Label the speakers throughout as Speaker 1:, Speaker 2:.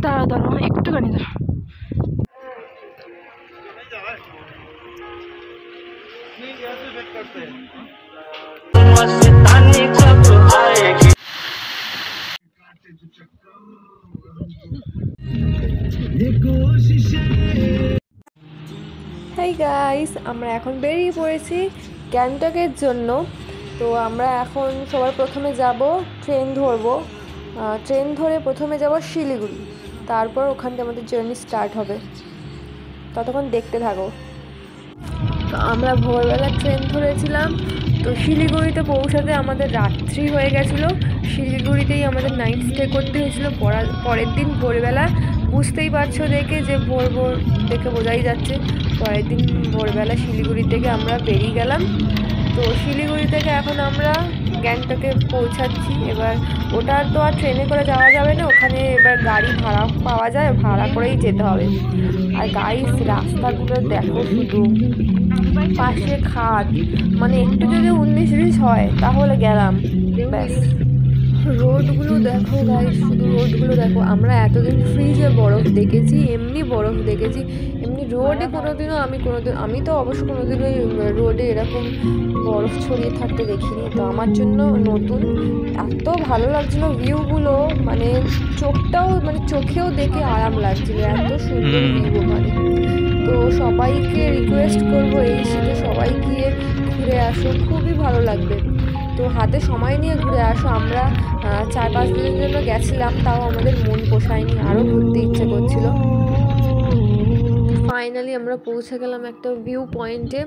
Speaker 1: দাঁড়া দাঁড়া একটুখানি দাঁড়া। হাই গাইস, আমরা এখন বেরিয়ে পড়েছি গ্যাংটকের জন্য। তো আমরা এখন সবার প্রথমে যাব ট্রেন ধরবো। ট্রেন ধরে প্রথমে যাব শিলিগুড়ি, তারপর ওখান থেকে আমাদের জার্নি স্টার্ট হবে। ততক্ষণ দেখতে থাকো। তো আমরা ভোরবেলা ট্রেন ধরেছিলাম, তো শিলিগুড়িতে পৌঁছাতে আমাদের রাত্রি হয়ে গেছিলো। শিলিগুড়িতেই আমাদের নাইট স্টে করতে হয়েছিল। পরের দিন ভোরবেলা, বুঝতেই পারছো দেখে যে ভোর ভোর দেখে বোঝাই যাচ্ছে, পরের দিন ভোরবেলা শিলিগুড়ি থেকে আমরা বেরিয়ে গেলাম। তো শিলিগুড়ি থেকে এখন আমরা গ্যাংটকে পৌঁছাচ্ছি। এবার ওটা তো আর ট্রেনে করে যাওয়া যাবে না, ওখানে এবার গাড়ি ভাড়া পাওয়া যায়, ভাড়া করেই যেতে হবে। আর গাইস, রাস্তাগুলো দেখো, শুধু পাশে খাদ, মানে একটু যদি 19-20 হয় তাহলে গেলাম ব্যাস। রোডগুলো দেখো গাইস, শুধু রোডগুলো দেখো। আমরা এতদিন ফ্রিজে বরফ দেখেছি, এমনি বরফ দেখেছি, এমনি রোডে আমি তো অবশ্য কোনোদিনও রোডে এরকম বরফ ছড়িয়ে থাকতে দেখিনি। তো আমার জন্য নতুন, এত ভালো লাগছিল ভিউগুলো, মানে চোখেও দেখে আরাম লাগছিল, এত সুন্দর ভিউ ওখানে। তো সবাইকে রিকোয়েস্ট করবো এই শীতে সবাই গিয়ে ঘুরে আসো, খুবই ভালো লাগবে। তো হাতে সময় নিয়ে ঘুরে আসো। আমরা 4-5 দিনের জন্য গেছিলাম, তাও আমাদের মন পোষায়নি, আরও ঘুরতে ইচ্ছে করছিল। ফাইনালি আমরা পৌঁছে গেলাম একটা ভিউ পয়েন্টে।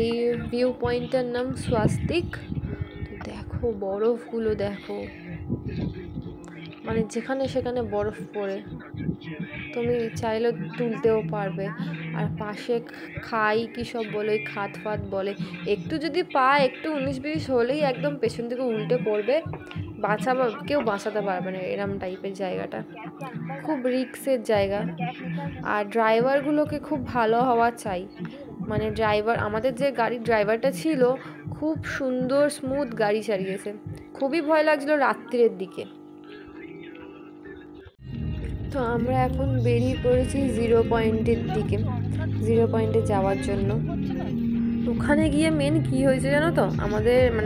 Speaker 1: এই ভিউ পয়েন্টটার নাম স্বাস্তিক। দেখো বরফগুলো দেখো, মানে যেখানে সেখানে বরফ পড়ে, তুমি চাইলে তুলতেও পারবে। আর পাশে খাই কি সব বলে, খাত ফাত বলে, একটু যদি একটু 19-20 হলেই একদম পেছন থেকে উল্টে পড়বে, কেউ বাঁচাতে পারবে না, এরম টাইপের জায়গাটা, খুব রিস্কের জায়গা। আর ড্রাইভারগুলোকে খুব ভালো হওয়া চাই, মানে আমাদের যে গাড়ির ড্রাইভারটা ছিল, খুব সুন্দর স্মুথ গাড়ি চালিয়েছে। খুবই ভয় লাগছিল রাত্রির দিকে। তো আমরা এখন বেরিয়ে পড়েছি জিরো পয়েন্টের দিকে, জিরো পয়েন্টে যাওয়ার জন্য। ওখানে গিয়ে মেন কি হয়েছে জানো তো,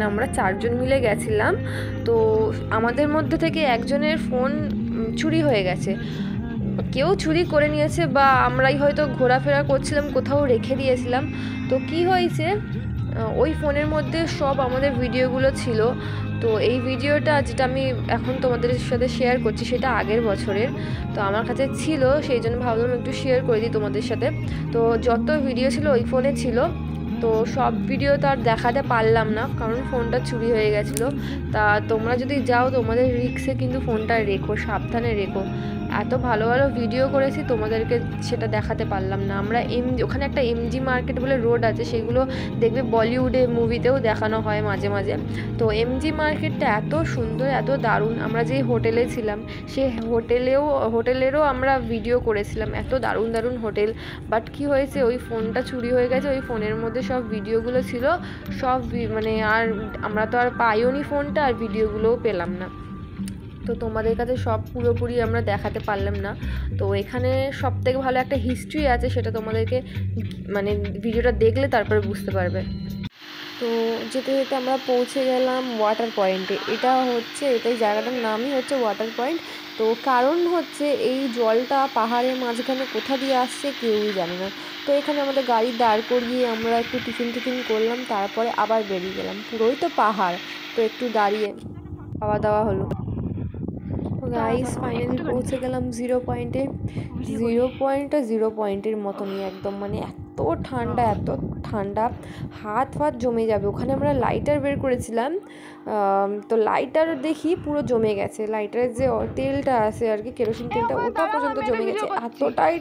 Speaker 1: আমরা 4 জন মিলে গেছিলাম। তো আমাদের মধ্যে থেকে একজনের ফোন চুরি হয়ে গেছে, কেউ চুরি করে নিয়েছে, বা আমরাই হয়তো ঘোরাফেরা করছিলাম, কোথাও রেখে দিয়েছিলাম। তো কি হয়েছে, ওই ফোনের মধ্যে সব আমাদের ভিডিওগুলো ছিল। তো এই ভিডিওটা যেটা আমি এখন তোমাদের সাথে শেয়ার করছি, সেটা আগের বছরের। তো আমার কাছে ছিল, সেই জন্য ভাবলাম একটু শেয়ার করে দিই তোমাদের সাথে। তো যত ভিডিও ছিল ওই ফোনে ছিল। তো সব ভিডিও তো আর দেখাতে পারলাম না, কারণ ফোনটা চুরি হয়ে গেছিলো। তা তোমরা যদি যাও, তোমাদের রিস্কে কিন্তু ফোনটা রেখো, সাবধানে রেখো। এত ভালো ভালো ভিডিও করেছি, তোমাদেরকে সেটা দেখাতে পারলাম না। আমরা ওখানে একটা এমজি মার্কেট বলে রোড আছে, সেগুলো দেখবে বলিউডে মুভিতেও দেখানো হয় মাঝে মাঝে। তো এমজি মার্কেটটা এত সুন্দর, এত দারুণ। আমরা যে হোটেলে ছিলাম, সেই হোটেলেরও আমরা ভিডিও করেছিলাম, এত দারুণ দারুণ হোটেল। বাট কি হয়েছে, ওই ফোনটা চুরি হয়ে গেছে, ওই ফোনের মধ্যে সব ভিডিওগুলো ছিল, সব আর আমরা তো আর পাইওনি ফোনটা, আর ভিডিওগুলোও পেলাম না। তো তোমাদের কাছে সব পুরোপুরি আমরা দেখাতে পারলাম না। তো এখানে সবথেকে ভালো একটা হিস্ট্রি আছে, সেটা তোমাদেরকে ভিডিওটা দেখলে তারপরে বুঝতে পারবে। তো যেতে যেতে আমরা পৌঁছে গেলাম ওয়াটার পয়েন্টে। এই জায়গাটার নামই হচ্ছে ওয়াটার পয়েন্ট। তো কারণ হচ্ছে, এই জলটা পাহাড়ের মাঝখানে কোথা দিয়ে আসছে কেউই জানে না। তো এখানে আমাদের গাড়ি দাঁড় করিয়ে আমরা একটু টিফিন করলাম, তারপরে আবার বেরিয়ে গেলাম। পুরোই তো পাহাড়, তো একটু দাঁড়িয়ে খাওয়া দাওয়া হলো। গাইস, ফাইনালি পৌঁছে গেলাম জিরো পয়েন্টে। জিরো পয়েন্টের মতনই একদম, এত ঠান্ডা, হাত ফাত জমে যাবে। ওখানে আমরা লাইটার বের করেছিলাম, তো লাইটার দেখি পুরো জমে গেছে, লাইটারের যে তেলটা আছে আর কি, কেরোসিন তেলটা, ওটা পর্যন্ত জমে গেছে, এতটাই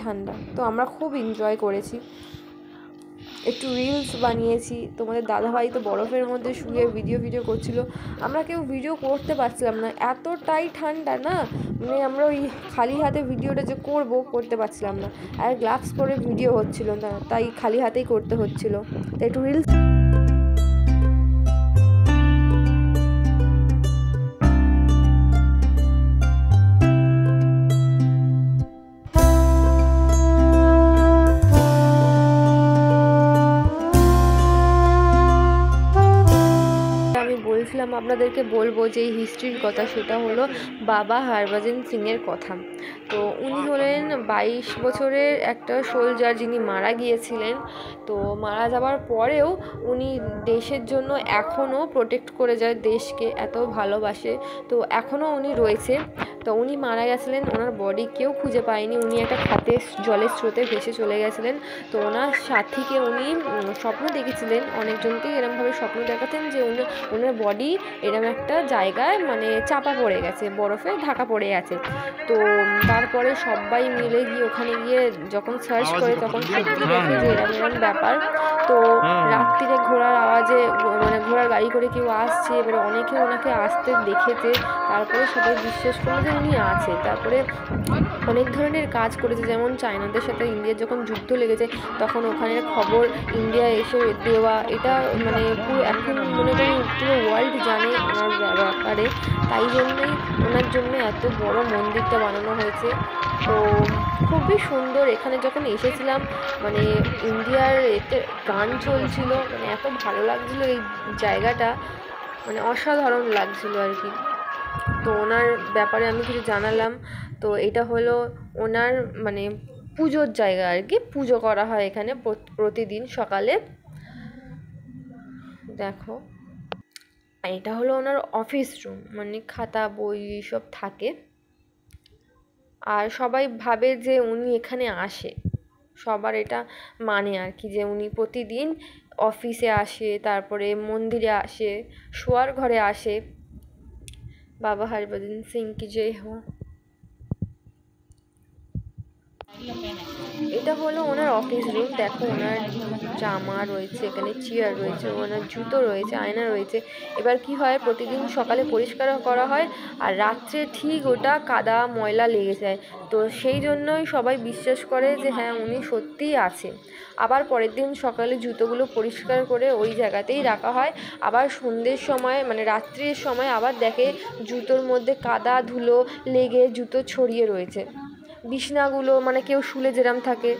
Speaker 1: ঠান্ডা। তো আমরা খুব এনজয় করেছি, একটু রিলস বানিয়েছি। তোমাদের দাদাভাই তো বরফের মধ্যে শুয়ে ভিডিও করছিল, আমরা কেউ ভিডিও করতে পারছিলাম না, এতটাই ঠান্ডা না, আমরা ওই খালি হাতে ভিডিওটা যে করতে পারছিলাম না। আর গ্লাভস পরে ভিডিও হচ্ছিল না, তাই খালি হাতেই করতে হচ্ছিল। তাই একটু রিলস আপনাদেরকে বলবো যে হিস্ট্রির কথা, সেটা হলো বাবা হরভজন সিংয়ের কথা। তো উনি হলেন 22 বছরের একটা সোলজার, যিনি মারা গিয়েছিলেন। তো মারা যাওয়ার পরেও উনি দেশের জন্য এখনও প্রোটেক্ট করে যায়, দেশকে এত ভালোবাসে। তো এখনও উনি রয়েছে। তো উনি মারা গেছিলেন, ওনার বডি কেউ খুঁজে পায়নি, উনি একটা খাতে জলের স্রোতে ভেসে চলে গেছিলেন। তো ওনার সাথীকে উনি স্বপ্ন দেখেছিলেন, অনেকজনকেই এরমভাবে স্বপ্ন দেখাতেন যে ওনার বডি এরম একটা জায়গায় মানে চাপা পড়ে গেছে, বরফে ঢাকা পড়ে আছে। তো তারপরে সবাই মিলে গিয়ে ওখানে গিয়ে যখন সার্চ করে তখন সত্যি দেখে যে এরম ব্যাপার। তো রাত্রিরে ঘোড়ার আওয়াজে মানে ঘোড়ার গাড়ি করে কেউ আসছে, এবারে অনেকে ওনাকে আসতে দেখেছে, তারপরে সবাই বিশ্বাস করলো যে উনি আছে। তারপরে অনেক ধরনের কাজ করেছে, যেমন চায়নাদের সাথে ইন্ডিয়ার যখন যুদ্ধ লেগেছে তখন ওখানের খবর ইন্ডিয়া এসে দেওয়া, এটা মানে পুরো এখন মনে করি পুরো ওয়ার্ল্ড জানে ওনার ব্যাপারে। তাই জন্যই ওনার জন্য এত বড় মন্দিরটা বানানো হয়েছে। তো খুবই সুন্দর। এখানে যখন এসেছিলাম মানে ইন্ডিয়ার এতে গান চলছিল, মানে এত ভালো লাগছিলো এই জায়গাটা, মানে অসাধারণ লাগছিল আর কি। তো ওনার ব্যাপারে আমি কিছু জানালাম। তো এটা হলো ওনার মানে পুজোর জায়গা আর কি, পুজো করা হয় এখানে প্রতিদিন সকালে। দেখো, এটা হলো ওনার অফিস রুম, মানে খাতা বই সব থাকে। আর সবাই ভাবে যে উনি এখানে আসে, সবার এটা মানে আর কি, যে উনি প্রতিদিন অফিসে আসে, তারপরে মন্দিরে আসে, শোয়ার ঘরে আসে। বাবা হরভজন সিং কি জয় হো। এটা হলো ওনার অফিস রুম। দেখো ওনার জামা রয়েছে, এখানে চেয়ার রয়েছে, ওনার জুতো রয়েছে, আয়না রয়েছে। এবার কি হয়, প্রতিদিন সকালে পরিষ্কার করা হয় আর রাত্রে ঠিক ওটা কাদা ময়লা লেগে যায়। তো সেই জন্যই সবাই বিশ্বাস করে যে হ্যাঁ উনি সত্যিই আছে। আবার পরের দিন সকালে জুতোগুলো পরিষ্কার করে ওই জায়গাতেই রাখা হয়। আবার সন্ধ্যের সময় মানে রাত্রির সময় আবার দেখে জুতোর মধ্যে কাদা ধুলো লেগে জুতো ছড়িয়ে রয়েছে। বিছনাগুলো মানে কেউ শুলে যেরম থাকে